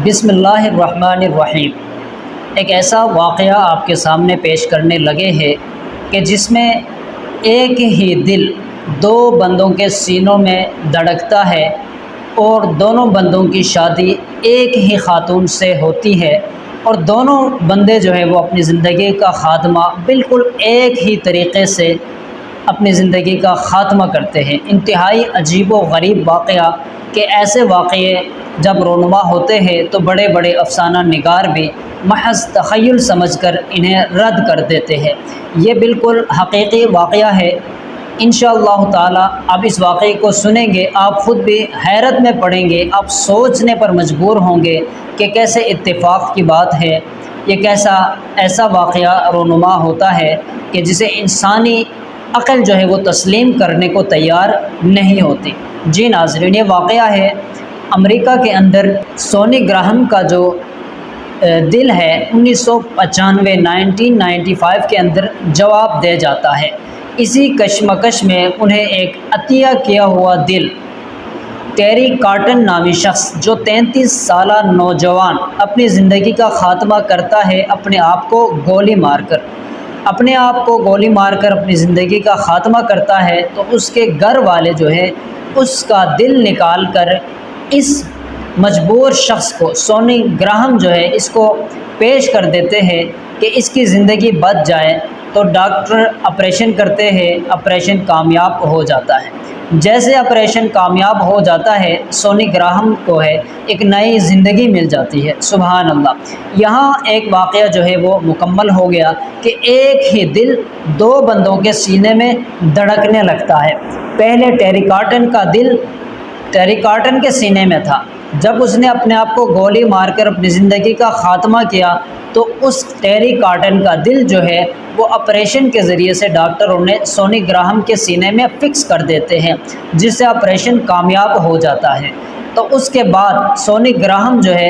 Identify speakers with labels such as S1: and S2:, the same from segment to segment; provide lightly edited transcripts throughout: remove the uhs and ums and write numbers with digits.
S1: بسم اللہ الرحمن الرحیم۔ ایک ایسا واقعہ آپ کے سامنے پیش کرنے لگے ہیں کہ جس میں ایک ہی دل دو بندوں کے سینوں میں دھڑکتا ہے اور دونوں بندوں کی شادی ایک ہی خاتون سے ہوتی ہے، اور دونوں بندے جو ہے وہ اپنی زندگی کا خاتمہ بالکل ایک ہی طریقے سے اپنی زندگی کا خاتمہ کرتے ہیں۔ انتہائی عجیب و غریب واقعہ کہ ایسے واقعے جب رونما ہوتے ہیں تو بڑے بڑے افسانہ نگار بھی محض تخیل سمجھ کر انہیں رد کر دیتے ہیں۔ یہ بالکل حقیقی واقعہ ہے۔ انشاءاللہ تعالی آپ اس واقعے کو سنیں گے، آپ خود بھی حیرت میں پڑیں گے، آپ سوچنے پر مجبور ہوں گے کہ کیسے اتفاق کی بات ہے، یہ ایسا واقعہ رونما ہوتا ہے کہ جسے انسانی عقل جو ہے وہ تسلیم کرنے کو تیار نہیں ہوتی۔ جی ناظرین، یہ واقعہ ہے امریکہ کے اندر سونی گراہم کا جو دل ہے 1995 کے اندر جواب دے جاتا ہے۔ اسی کشمکش میں انہیں ایک عطیہ کیا ہوا دل ٹیری کارٹن نامی شخص، جو 33 سالہ نوجوان اپنی زندگی کا خاتمہ کرتا ہے اپنے آپ کو گولی مار کر اپنی زندگی کا خاتمہ کرتا ہے، تو اس کے گھر والے جو ہے اس کا دل نکال کر اس مجبور شخص کو، سونی گراہم جو ہے، اس کو پیش کر دیتے ہیں کہ اس کی زندگی بچ جائے، تو ڈاکٹر آپریشن کرتے ہیں، آپریشن کامیاب ہو جاتا ہے۔ جیسے آپریشن کامیاب ہو جاتا ہے، سونی گراہم کو ہے ایک نئی زندگی مل جاتی ہے۔ سبحان اللہ! یہاں ایک واقعہ جو ہے وہ مکمل ہو گیا کہ ایک ہی دل دو بندوں کے سینے میں دھڑکنے لگتا ہے۔ پہلے ٹیری کارٹن کا دل ٹیری کارٹن کے سینے میں تھا۔ جب اس نے اپنے آپ کو گولی مار کر اپنی زندگی کا خاتمہ کیا، تو اس ٹیری کارٹن کا دل جو ہے وہ آپریشن کے ذریعے سے ڈاکٹروں نے سونی گراہم کے سینے میں فکس کر دیتے ہیں، جس سے آپریشن کامیاب ہو جاتا ہے۔ تو اس کے بعد سونی گراہم جو ہے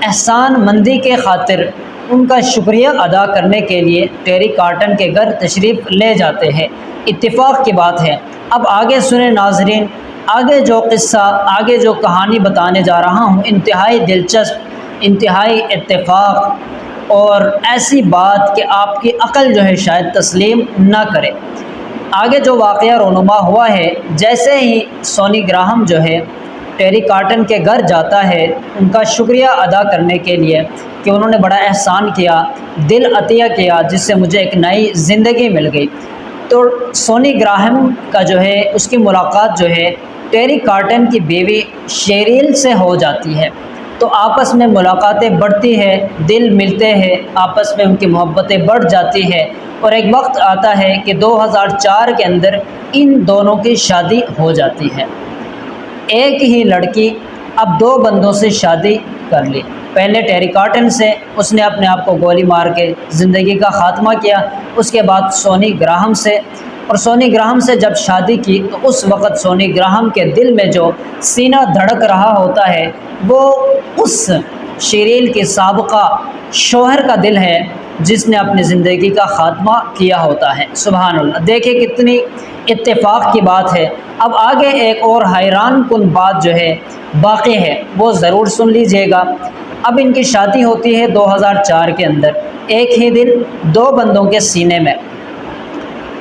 S1: احسان مندی کے خاطر ان کا شکریہ ادا کرنے کے لیے ٹیری کارٹن کے گھر تشریف لے جاتے ہیں۔ اتفاق کی بات ہے۔ اب آگے سنیں ناظرین، آگے جو قصہ، آگے جو کہانی بتانے جا رہا ہوں، انتہائی دلچسپ، انتہائی اتفاق اور ایسی بات کہ آپ کی عقل جو ہے شاید تسلیم نہ کرے۔ آگے جو واقعہ رونما ہوا ہے، جیسے ہی سونی گراہم جو ہے ٹیری کارٹن کے گھر جاتا ہے ان کا شکریہ ادا کرنے کے لیے کہ انہوں نے بڑا احسان کیا، دل عطیہ کیا، جس سے مجھے ایک نئی زندگی مل گئی، تو سونی گراہم کا جو ہے اس کی ملاقات جو ہے ٹیری کارٹن کی بیوی شیریل سے ہو جاتی ہے۔ تو آپس میں ملاقاتیں بڑھتی ہے، دل ملتے ہیں، آپس میں ان کی محبتیں بڑھ جاتی ہے، اور ایک وقت آتا ہے کہ 2004 کے اندر ان دونوں کی شادی ہو جاتی ہے۔ ایک ہی لڑکی اب دو بندوں سے شادی کر لی۔ پہلے ٹیری کارٹن سے اس نے اپنے آپ کو گولی مار کے زندگی کا خاتمہ کیا، اس کے بعد سونی گراہم سے، اور سونی گراہم سے جب شادی کی تو اس وقت سونی گراہم کے دل میں جو سینہ دھڑک رہا ہوتا ہے وہ اس شیریل کے سابقہ شوہر کا دل ہے جس نے اپنی زندگی کا خاتمہ کیا ہوتا ہے۔ سبحان اللہ! دیکھیں کتنی اتفاق کی بات ہے۔ اب آگے ایک اور حیران کن بات جو ہے باقی ہے، وہ ضرور سن لیجئے گا۔ اب ان کی شادی ہوتی ہے 2004 کے اندر، ایک ہی دل دو بندوں کے سینے میں۔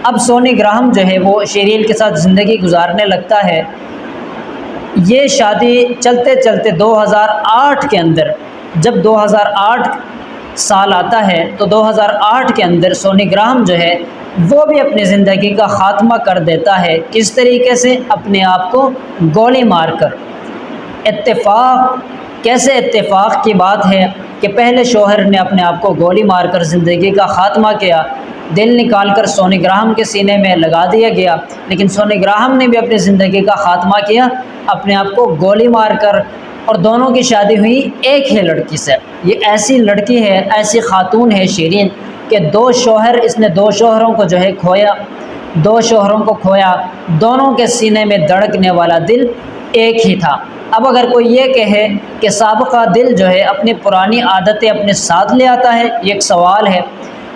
S1: اب سونی گراہم جو ہے وہ شیریل کے ساتھ زندگی گزارنے لگتا ہے۔ یہ شادی چلتے چلتے 2008 کے اندر، جب 2008 سال آتا ہے تو 2008 کے اندر سونی گراہم جو ہے وہ بھی اپنی زندگی کا خاتمہ کر دیتا ہے۔ کس طریقے سے؟ اپنے آپ کو گولی مار کر۔ اتفاق! کیسے اتفاق کی بات ہے کہ پہلے شوہر نے اپنے آپ کو گولی مار کر زندگی کا خاتمہ کیا، دل نکال کر سونی گراہم کے سینے میں لگا دیا گیا، لیکن سونی گراہم نے بھی اپنی زندگی کا خاتمہ کیا اپنے آپ کو گولی مار کر، اور دونوں کی شادی ہوئی ایک ہی لڑکی سے۔ یہ ایسی لڑکی ہے، ایسی خاتون ہے شیرین کہ دو شوہر، اس نے دو شوہروں کو جو ہے کھویا، دونوں کے سینے میں دھڑکنے والا دل ایک ہی تھا۔ اب اگر کوئی یہ کہے کہ سابقہ دل جو ہے اپنی پرانی عادتیں اپنے ساتھ لے آتا ہے، یہ ایک سوال ہے،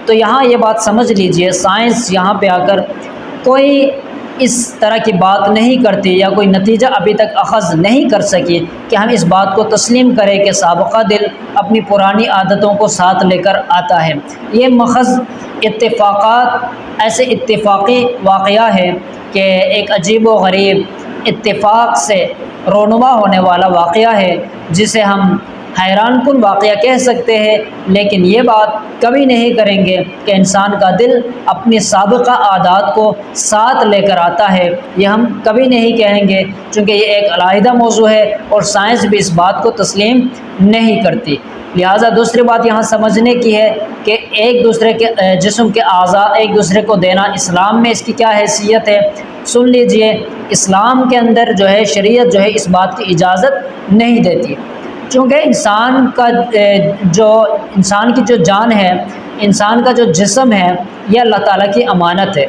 S1: تو یہاں یہ بات سمجھ لیجئے، سائنس یہاں پہ آ کر کوئی اس طرح کی بات نہیں کرتی یا کوئی نتیجہ ابھی تک اخذ نہیں کر سکی کہ ہم اس بات کو تسلیم کریں کہ سابقہ دل اپنی پرانی عادتوں کو ساتھ لے کر آتا ہے۔ یہ محض اتفاقات ایسے اتفاقی واقعہ ہے کہ ایک عجیب و غریب اتفاق سے رونما ہونے والا واقعہ ہے جسے ہم حیران کن واقعہ کہہ سکتے ہیں، لیکن یہ بات کبھی نہیں کریں گے کہ انسان کا دل اپنی سابقہ عادات کو ساتھ لے کر آتا ہے، یہ ہم کبھی نہیں کہیں گے، چونکہ یہ ایک علیحدہ موضوع ہے اور سائنس بھی اس بات کو تسلیم نہیں کرتی۔ لہٰذا دوسری بات یہاں سمجھنے کی ہے کہ ایک دوسرے کے جسم کے اعضاء ایک دوسرے کو دینا اسلام میں اس کی کیا حیثیت ہے۔ سن لیجئے، اسلام کے اندر جو ہے شریعت جو ہے اس بات کی اجازت نہیں دیتی، چونکہ انسان کی جو جان ہے، انسان کا جو جسم ہے، یہ اللہ تعالیٰ کی امانت ہے۔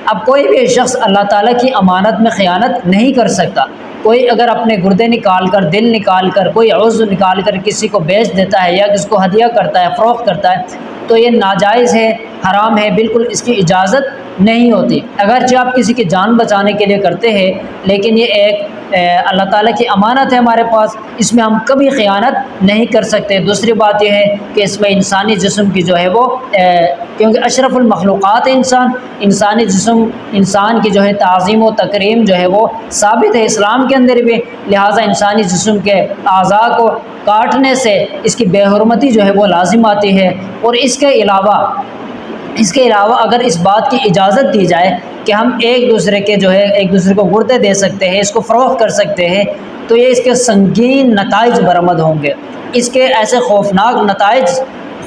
S1: اب کوئی بھی شخص اللہ تعالیٰ کی امانت میں خیانت نہیں کر سکتا۔ کوئی اگر اپنے گردے نکال کر، دل نکال کر، کوئی عضو نکال کر کسی کو بیچ دیتا ہے یا کسی کو ہدیہ کرتا ہے، فروخت کرتا ہے، تو یہ ناجائز ہے، حرام ہے، بالکل اس کی اجازت نہیں ہوتی۔ اگرچہ آپ کسی کی جان بچانے کے لیے کرتے ہیں، لیکن یہ ایک اللہ تعالیٰ کی امانت ہے ہمارے پاس، اس میں ہم کبھی خیانت نہیں کر سکتے۔ دوسری بات یہ ہے کہ اس میں انسانی جسم کی جو ہے وہ کیونکہ اشرف المخلوقات ہے انسانی جسم، انسان کی جو ہے تعظیم و تکریم جو ہے وہ ثابت ہے اسلام کے اندر بھی، لہٰذا انسانی جسم کے اعضاء کو کاٹنے سے اس کی بے حرمتی جو ہے وہ لازم آتی ہے۔ اور اس کے علاوہ اگر اس بات کی اجازت دی جائے کہ ہم ایک دوسرے کو گردے دے سکتے ہیں، اس کو فروخت کر سکتے ہیں، تو یہ اس کے سنگین نتائج برآمد ہوں گے، اس کے ایسے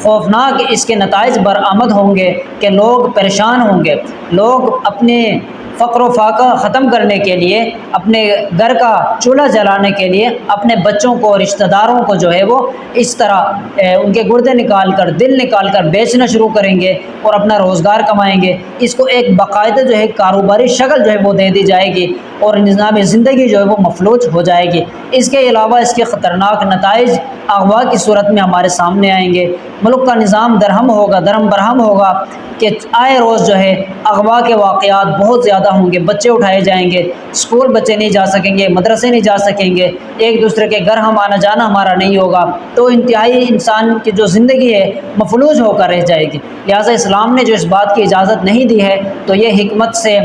S1: خوفناک اس کے نتائج برآمد ہوں گے کہ لوگ پریشان ہوں گے۔ لوگ اپنے فقر و فاقہ ختم کرنے کے لیے، اپنے گھر کا چولہا جلانے کے لیے اپنے بچوں کو، رشتہ داروں کو جو ہے وہ اس طرح ان کے گردے نکال کر، دل نکال کر بیچنا شروع کریں گے اور اپنا روزگار کمائیں گے۔ اس کو ایک باقاعدہ جو ہے کاروباری شکل جو ہے وہ دے دی جائے گی اور نظام زندگی جو ہے وہ مفلوج ہو جائے گی۔ اس کے علاوہ اس کے خطرناک نتائج اغوا کی صورت میں ہمارے سامنے آئیں گے۔ ملک کا نظام درہم برہم ہوگا کہ آئے روز جو ہے اغوا کے واقعات بہت زیادہ ہوں گے، بچے اٹھائے جائیں گے، اسکول بچے نہیں جا سکیں گے، مدرسے نہیں جا سکیں گے، ایک دوسرے کے گھر ہم آنا جانا ہمارا نہیں ہوگا، تو انتہائی انسان کی جو زندگی ہے مفلوج ہو کر رہ جائے گی۔ لہٰذا اسلام نے جو اس بات کی اجازت نہیں دی ہے تو یہ حکمت سے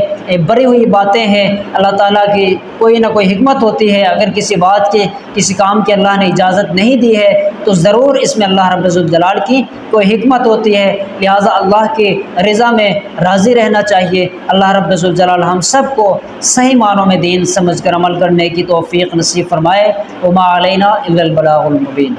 S1: بری ہوئی باتیں ہیں۔ اللہ تعالیٰ کی کوئی نہ کوئی حکمت ہوتی ہے، اگر کسی بات کی، کسی کام کی اللہ نے اجازت نہیں دی ہے تو ضرور اس میں اللہ رب الجلال کی کوئی حکمت ہوتی ہے۔ لہٰذا اللہ کی رضا میں راضی رہنا چاہیے۔ اللہ رب الجلال ہم سب کو صحیح معنوں میں دین سمجھ کر عمل کرنے کی توفیق نصیب فرمائے۔ وما علینا الا البلاغ المبین۔